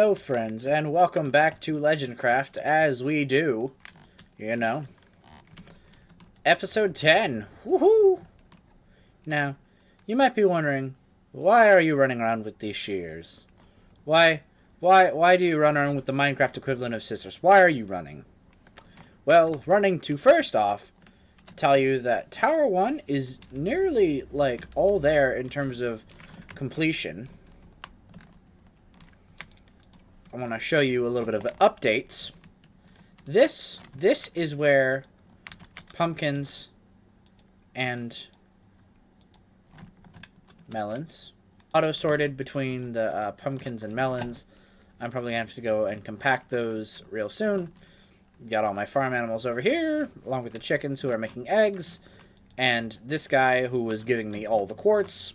Hello friends, and welcome back to LegendCraft as we do, episode 10. Woohoo! Now, you might be wondering, why are you running around with these shears? Why do you run around with the Minecraft equivalent of scissors? Why are you running? Well, running to first off, tell you that Tower 1 is nearly, all there in terms of completion. I want to show you a little bit of updates. This is where pumpkins and melons auto-sorted between the pumpkins and melons. I'm probably going to have to go and compact those real soon. Got all my farm animals over here, along with the chickens who are making eggs, and this guy who was giving me all the quartz.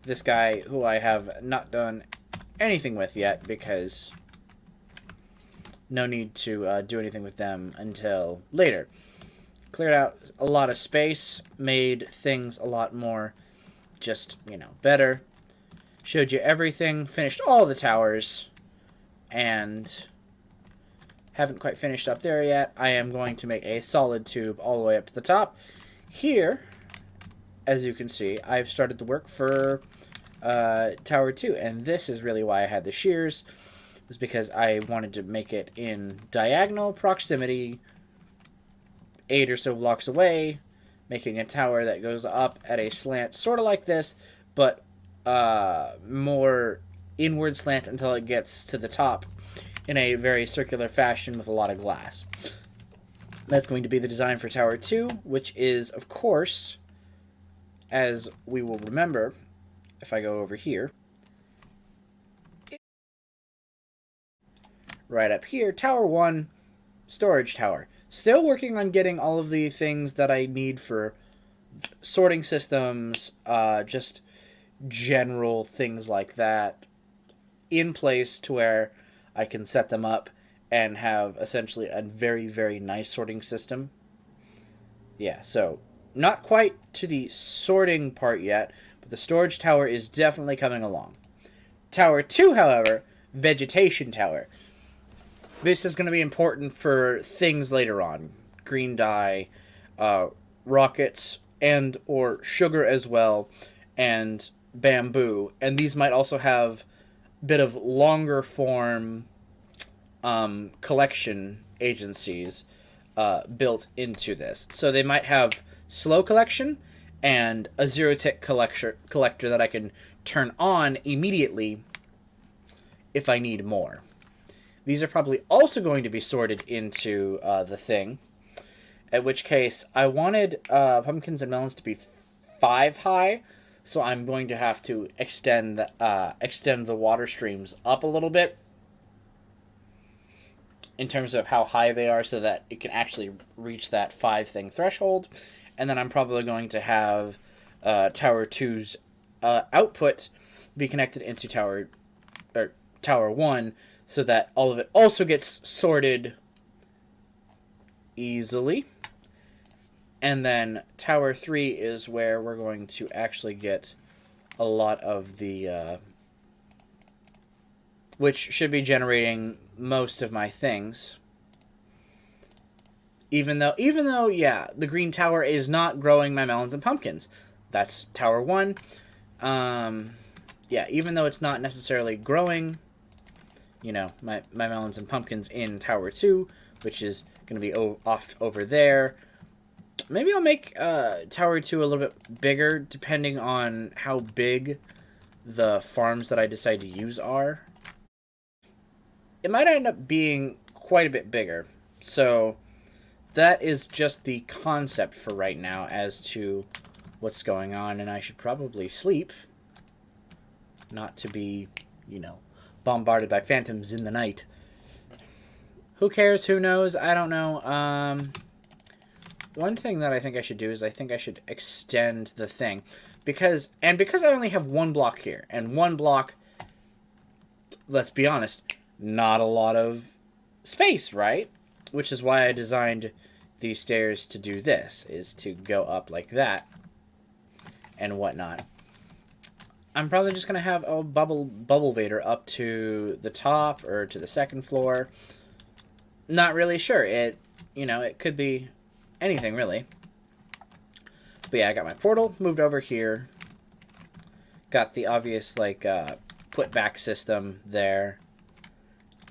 This guy who I have not done anything with yet because no need to do anything with them until later. Cleared out a lot of space, made things a lot more just, better. Showed you everything, finished all the towers, and haven't quite finished up there yet. I am going to make a solid tube all the way up to the top. Here, as you can see, I've started the work for Tower 2, and this is really why I had the shears, was because I wanted to make it in diagonal proximity, 8 or so blocks away, making a tower that goes up at a slant, sort of like this, but more inward slant until it gets to the top in a very circular fashion with a lot of glass. That's going to be the design for Tower 2, which is, of course, as we will remember, if I go over here, right up here, Tower 1, storage tower. Still working on getting all of the things that I need for sorting systems, just general things like that, in place to where I can set them up and have essentially a very, very nice sorting system. Yeah, so not quite to the sorting part yet, but the storage tower is definitely coming along. Tower 2, however, vegetation tower. This is going to be important for things later on. Green dye, rockets, and or sugar as well, and bamboo. And these might also have a bit of longer form collection agencies built into this. So they might have slow collection and a zero-tick collector that I can turn on immediately if I need more. These are probably also going to be sorted into the thing, at which case I wanted pumpkins and melons to be 5 high, so I'm going to have to extend the water streams up a little bit in terms of how high they are so that it can actually reach that 5 thing threshold. And then I'm probably going to have Tower 2's output be connected into Tower 1, so that all of it also gets sorted easily. And then Tower 3 is where we're going to actually get a lot of the which should be generating most of my things. Even though, yeah, the green tower is not growing my melons and pumpkins. That's Tower 1. Yeah, even though it's not necessarily growing, my melons and pumpkins in Tower 2, which is going to be off over there. Maybe I'll make Tower 2 a little bit bigger, depending on how big the farms that I decide to use are. It might end up being quite a bit bigger. So that is just the concept for right now as to what's going on, and I should probably sleep, not to be, bombarded by phantoms in the night. Who cares? Who knows? I don't know. One thing that I think I should do is I think I should extend the thing. Because I only have 1 block here, and 1 block, let's be honest, not a lot of space, right? Which is why I designed these stairs to do this, is to go up like that and whatnot. I'm probably just gonna have a bubble vader up to the top or to the second floor. Not really sure. It could be anything really. But yeah, I got my portal moved over here. Got the obvious put back system there,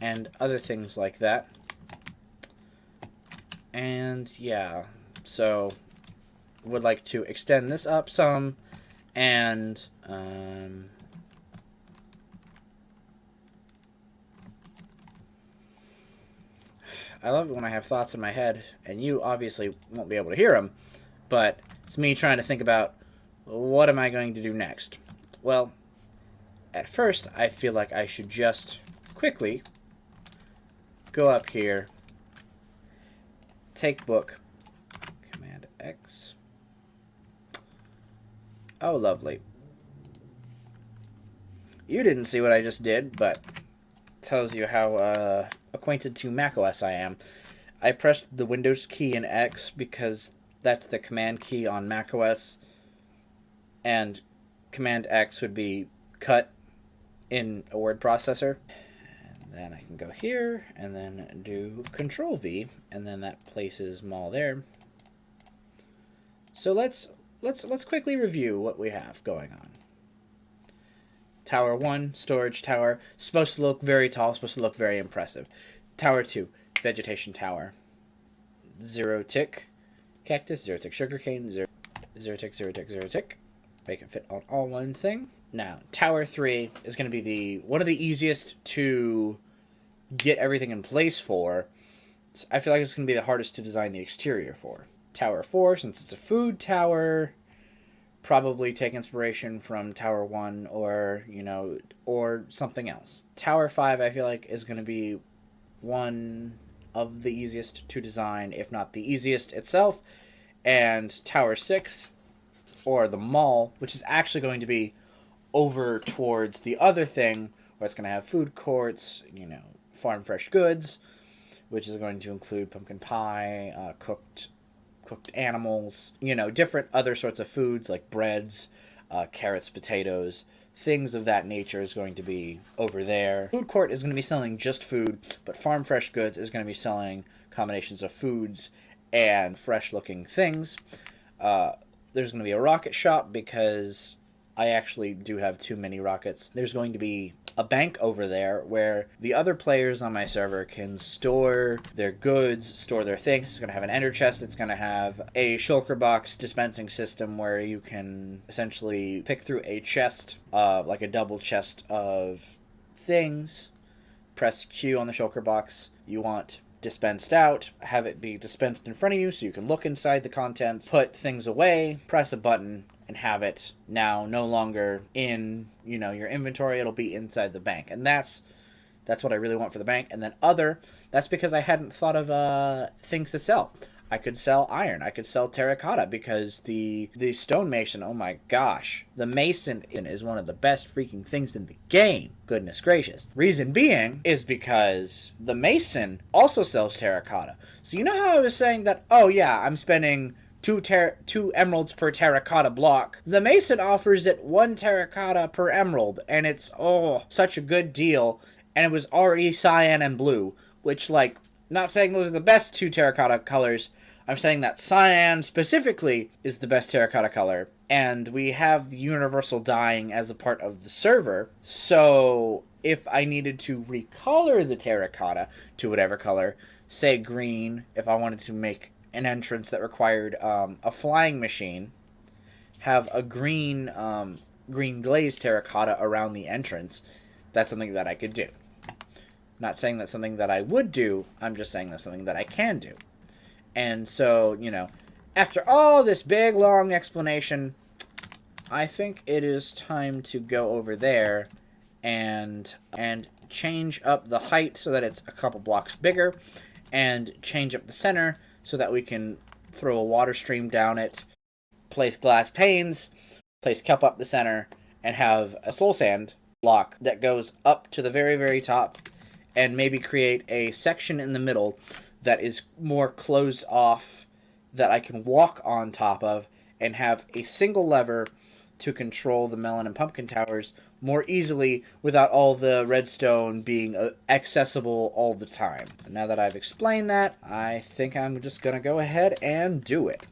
and other things like that. And yeah, so would like to extend this up some, and I love it when I have thoughts in my head, and you obviously won't be able to hear them, but it's me trying to think about what am I going to do next. Well, at first, I feel like I should just quickly go up here, take book, Command X. Oh, lovely. You didn't see what I just did, but tells you how acquainted to macOS I am. I pressed the Windows key in X because that's the command key on macOS, and Command X would be cut in a word processor. And then I can go here and then do Control V, and then that places them all there. So let's quickly review what we have going on. Tower 1, storage tower, supposed to look very tall, supposed to look very impressive. Tower 2, vegetation tower. 0 tick cactus, 0 tick sugarcane, 0 tick, 0 tick, 0 tick. Make it fit on all one thing. Now, Tower 3 is going to be one of the easiest to get everything in place for. I feel like it's going to be the hardest to design the exterior for. Tower 4, since it's a food tower, probably take inspiration from Tower 1 or something else. Tower 5, I feel like, is going to be one of the easiest to design, if not the easiest itself. And Tower 6, or the mall, which is actually going to be over towards the other thing, where it's going to have food courts, farm fresh goods, which is going to include pumpkin pie, cooked animals, different other sorts of foods like breads, carrots, potatoes, things of that nature is going to be over there. Food court is going to be selling just food, but farm fresh goods is going to be selling combinations of foods and fresh looking things. There's going to be a rocket shop because I actually do have too many rockets. There's going to be a bank over there where the other players on my server can store their goods, store their things. It's going to have an ender chest. It's going to have a shulker box dispensing system where you can essentially pick through a chest, like a double chest of things. Press Q on the shulker box. You want dispensed out, have it be dispensed in front of you so you can look inside the contents, put things away, press a button, and have it now no longer in, your inventory. It'll be inside the bank. And that's what I really want for the bank. And then that's because I hadn't thought of things to sell. I could sell iron. I could sell terracotta because the stonemason, oh my gosh. The mason is one of the best freaking things in the game. Goodness gracious. Reason being is because the mason also sells terracotta. So you know how I was saying that, oh yeah, I'm spending 2 emeralds per terracotta block. The mason offers it 1 terracotta per emerald, and it's such a good deal. And it was already cyan and blue, which not saying those are the best 2 terracotta colors. I'm saying that cyan specifically is the best terracotta color. And we have the universal dyeing as a part of the server. So if I needed to recolor the terracotta to whatever color, say green, if I wanted to make an entrance that required a flying machine, have a green glazed terracotta around the entrance, that's something that I could do. Not saying that's something that I would do, I'm just saying that's something that I can do. And so, after all this big, long explanation, I think it is time to go over there and change up the height so that it's a couple blocks bigger, and change up the center so that we can throw a water stream down it, place glass panes, place kelp up the center, and have a soul sand block that goes up to the very, very top, and maybe create a section in the middle that is more closed off that I can walk on top of, and have a single lever to control the melon and pumpkin towers more easily without all the redstone being accessible all the time. So now that I've explained that, I think I'm just going to go ahead and do it.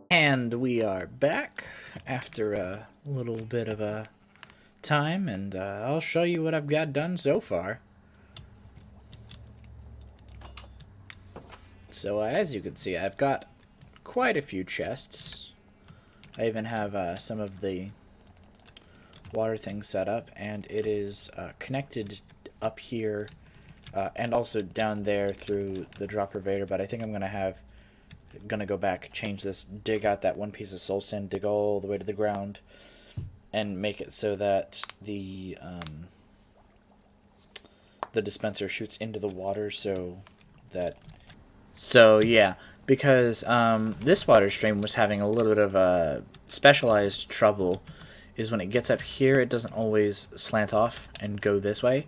And we are back after a little bit of a time, and I'll show you what I've got done so far. So as you can see, I've got quite a few chests. I even have some of the water things set up, and it is connected up here and also down there through the drop pervader, but I think I'm gonna go back, change this, dig out that one piece of soul sand, dig all the way to the ground, and make it so that the dispenser shoots into the water, so yeah, because this water stream was having a little bit of specialized trouble. Is when it gets up here, it doesn't always slant off and go this way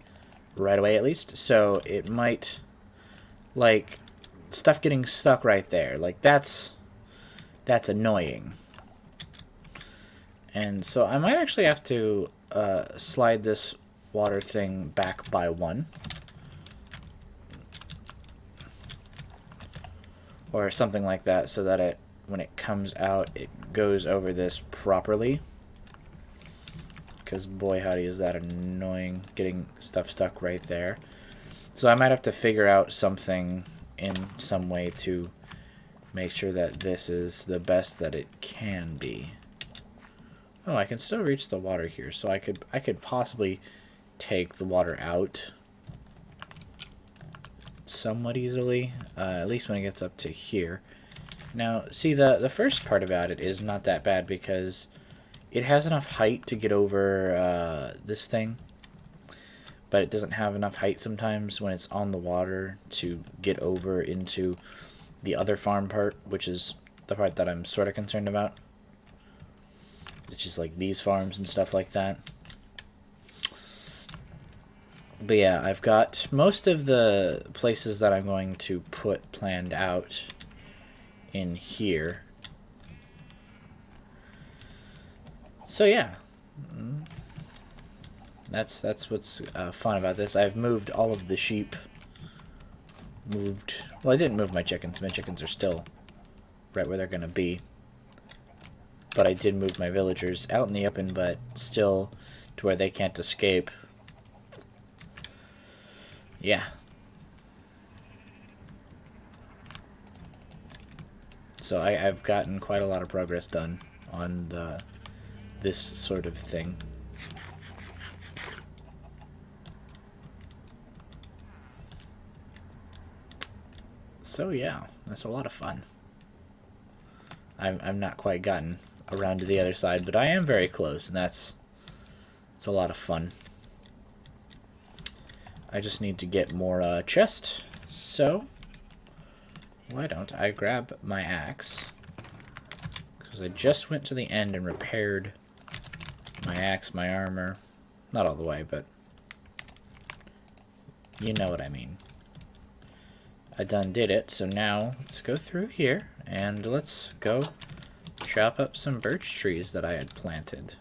right away, at least. So it might, like, stuff getting stuck right there, like that's annoying. And so I might actually have to slide this water thing back by one, or something like that, so that when it comes out, it goes over this properly. Because boy howdy is that annoying, getting stuff stuck right there. So I might have to figure out something in some way to make sure that this is the best that it can be. Oh, I can still reach the water here, so I could possibly take the water out somewhat easily, at least when it gets up to here. Now, see, the first part about it is not that bad because it has enough height to get over this thing, but it doesn't have enough height sometimes when it's on the water to get over into the other farm part, which is the part that I'm sort of concerned about. It's just like these farms and stuff like that. But yeah, I've got most of the places that I'm going to put planned out in here. So yeah, that's what's fun about this. I've moved all of the sheep. Well, I didn't move my chickens. My chickens are still right where they're going to be. But I did move my villagers out in the open, but still to where they can't escape. Yeah. So I've gotten quite a lot of progress done on this sort of thing. So yeah, that's a lot of fun. I'm not quite gotten around to the other side, but I am very close, and it's a lot of fun. I just need to get more chest. So, why don't I grab my axe? Because I just went to the end and repaired my axe, my armor. Not all the way, but you know what I mean. I done did it, so now let's go through here and let's go chop up some birch trees that I had planted.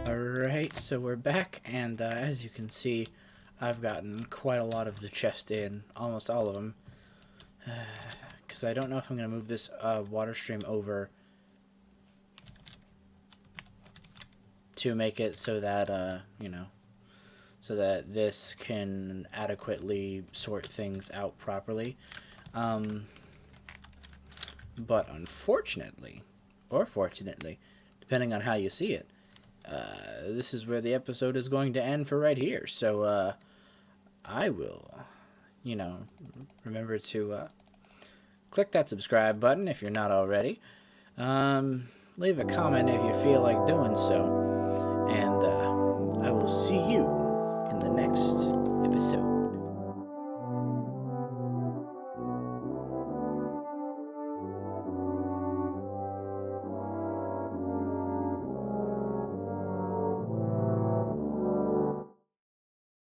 Alright, so we're back, and as you can see, I've gotten quite a lot of the chest in, almost all of them, because I don't know if I'm going to move this water stream over to make it so that, you know, so that this can adequately sort things out properly. But unfortunately, or fortunately, depending on how you see it, this is where the episode is going to end for right here. So, I will, you know, remember to click that subscribe button if you're not already. Leave a comment if you feel like doing so. And I will see you in the next